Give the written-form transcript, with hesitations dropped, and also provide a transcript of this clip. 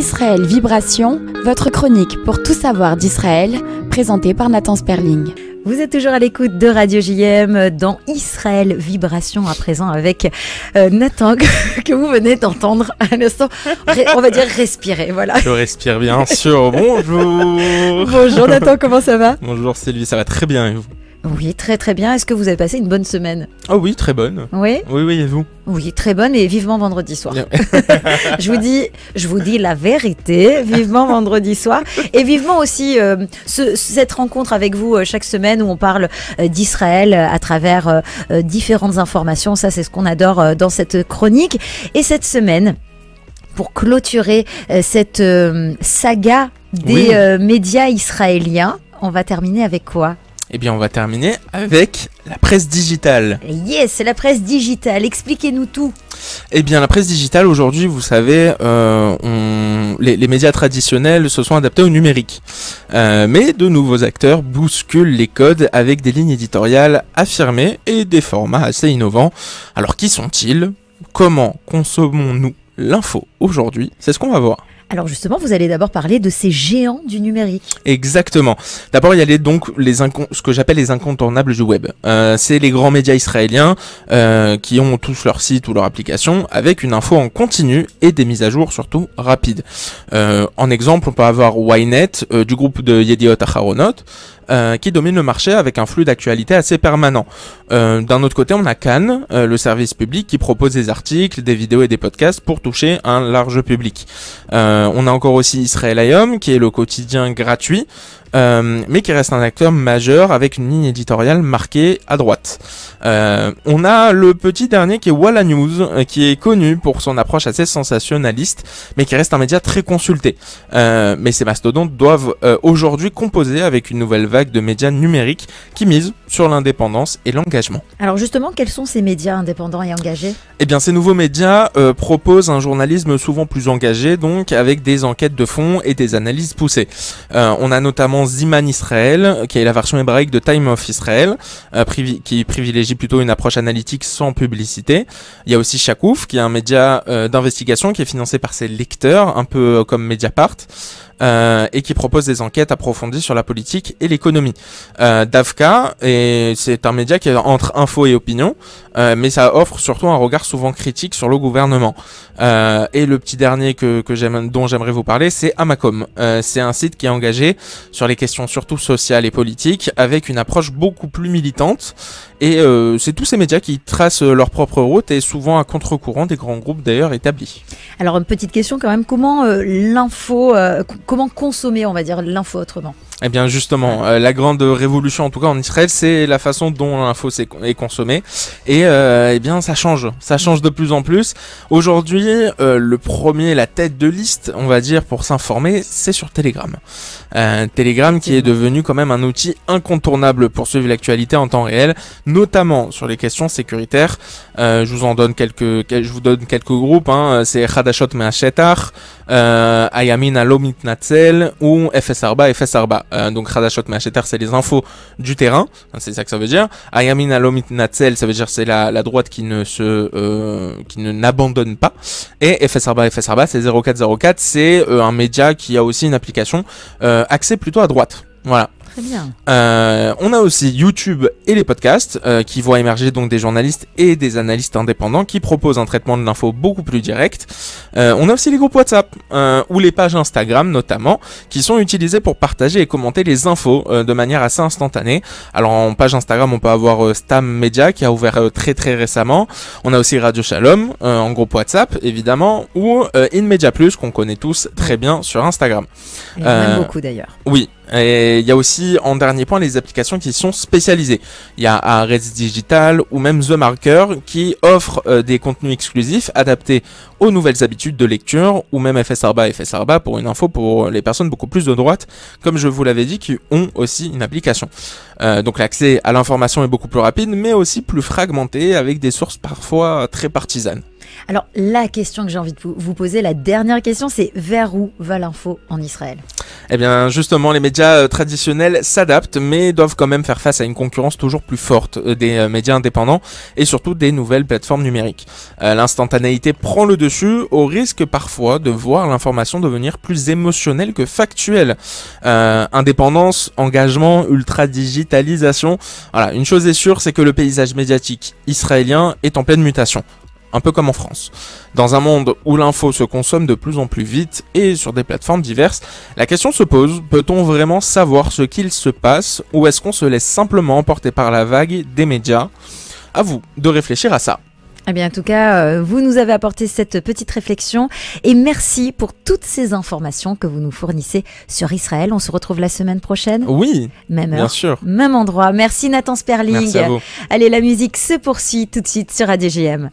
Israël Vibration, votre chronique pour tout savoir d'Israël, présentée par Nathan Sperling. Vous êtes toujours à l'écoute de Radio JM dans Israël Vibration, à présent avec Nathan, que vous venez d'entendre à l'instant, on va dire respirer, voilà. Je respire bien sûr, bonjour. Bonjour Nathan, comment ça va? Bonjour Sylvie, ça va très bien et vous? Oui, très très bien. Est-ce que vous avez passé une bonne semaine? Oh oui, très bonne. Oui? Oui, et vous? Oui, très bonne et vivement vendredi soir. je vous dis la vérité, vivement vendredi soir et vivement aussi cette rencontre avec vous chaque semaine où on parle d'Israël à travers différentes informations. Ça, c'est ce qu'on adore dans cette chronique. Et cette semaine, pour clôturer cette saga des médias israéliens, on va terminer avec quoi? Eh bien, on va terminer avec la presse digitale. Yes, c'est la presse digitale. Expliquez-nous tout. Eh bien, la presse digitale, aujourd'hui, vous savez, les médias traditionnels se sont adaptés au numérique. Mais de nouveaux acteurs bousculent les codes avec des lignes éditoriales affirmées et des formats assez innovants. Alors, qui sont-ils? Comment consommons-nous l'info aujourd'hui? C'est ce qu'on va voir. Alors justement, vous allez d'abord parler de ces géants du numérique. Exactement. D'abord, il y a ce que j'appelle les incontournables du web. C'est les grands médias israéliens qui ont tous leur site ou leur application avec une info en continu et des mises à jour surtout rapides. En exemple, on peut avoir Ynet du groupe de Yediot Aharonot qui domine le marché avec un flux d'actualité assez permanent. D'un autre côté, on a Cannes, le service public qui propose des articles, des vidéos et des podcasts pour toucher un large public. On a encore aussi Israël Hayom, qui est le quotidien gratuit, mais qui reste un acteur majeur avec une ligne éditoriale marquée à droite. On a le petit dernier qui est Walla News, qui est connu pour son approche assez sensationnaliste, mais qui reste un média très consulté. Mais ces mastodontes doivent aujourd'hui composer avec une nouvelle vague de médias numériques qui misent sur l'indépendance et l'engagement. Alors justement, quels sont ces médias indépendants et engagés? Eh bien, ces nouveaux médias proposent un journalisme souvent plus engagé, donc avec des enquêtes de fond et des analyses poussées. On a notamment Ziman Israël, qui est la version hébraïque de Time of Israel, qui privilégie plutôt une approche analytique sans publicité. Il y a aussi Shakouf, qui est un média d'investigation qui est financé par ses lecteurs, un peu comme Mediapart, et qui propose des enquêtes approfondies sur la politique et l'économie. Davka, c'est un média qui est entre info et opinion, mais ça offre surtout un regard souvent critique sur le gouvernement. Et le petit dernier dont j'aimerais vous parler, c'est Amakom. C'est un site qui est engagé sur les questions surtout sociales et politiques, avec une approche beaucoup plus militante. Et c'est tous ces médias qui tracent leur propre route et souvent à contre-courant des grands groupes d'ailleurs établis. Alors une petite question quand même, comment comment consommer, on va dire, l'info autrement? Eh bien justement, la grande révolution en tout cas en Israël, c'est la façon dont l'info est consommée et eh bien ça change de plus en plus. Aujourd'hui, la tête de liste, on va dire, pour s'informer, c'est sur Telegram. Telegram qui est devenu quand même un outil incontournable pour suivre l'actualité en temps réel, notamment sur les questions sécuritaires. Je vous donne quelques groupes, c'est Hadashot Me'ashetach, Ayamin Alo Mitnatzel ou FS4. Donc Hadashot Me'ashetach, c'est les infos du terrain, c'est ça que ça veut dire. Ayamin Alo Mitnatzel, ça veut dire c'est la droite qui n'abandonne pas. Et FS4, c'est 0404, c'est un média qui a aussi une application axée plutôt à droite. Voilà. Très bien. On a aussi YouTube et les podcasts qui voient émerger donc des journalistes et des analystes indépendants qui proposent un traitement de l'info beaucoup plus direct. On a aussi les groupes WhatsApp ou les pages Instagram notamment qui sont utilisées pour partager et commenter les infos de manière assez instantanée. Alors en page Instagram on peut avoir Stam Media qui a ouvert très très récemment. On a aussi Radio Shalom en groupe WhatsApp évidemment ou InMedia Plus qu'on connaît tous très bien sur Instagram. Il y en a beaucoup d'ailleurs. Oui. Et il y a aussi, en dernier point, les applications qui sont spécialisées. Il y a Haaretz Digital ou même The Marker qui offrent des contenus exclusifs adaptés aux nouvelles habitudes de lecture ou même FS4 pour une info pour les personnes beaucoup plus de droite, comme je vous l'avais dit, qui ont aussi une application. Donc l'accès à l'information est beaucoup plus rapide, mais aussi plus fragmenté avec des sources parfois très partisanes. Alors, la question que j'ai envie de vous poser, la dernière question, c'est vers où va l'info en Israël ? Eh bien, justement, les médias traditionnels s'adaptent, mais doivent quand même faire face à une concurrence toujours plus forte des médias indépendants et surtout des nouvelles plateformes numériques. L'instantanéité prend le dessus, au risque parfois de voir l'information devenir plus émotionnelle que factuelle. Indépendance, engagement, ultra-digitalisation. Voilà, une chose est sûre, c'est que le paysage médiatique israélien est en pleine mutation. Un peu comme en France. Dans un monde où l'info se consomme de plus en plus vite et sur des plateformes diverses, la question se pose, peut-on vraiment savoir ce qu'il se passe ou est-ce qu'on se laisse simplement emporter par la vague des médias ? À vous de réfléchir à ça. Eh bien, en tout cas, vous nous avez apporté cette petite réflexion et merci pour toutes ces informations que vous nous fournissez sur Israël. On se retrouve la semaine prochaine. Oui, même heure, bien sûr. Même endroit. Merci Nathan Sperling. Merci à vous. Allez, la musique se poursuit tout de suite sur Radio JM.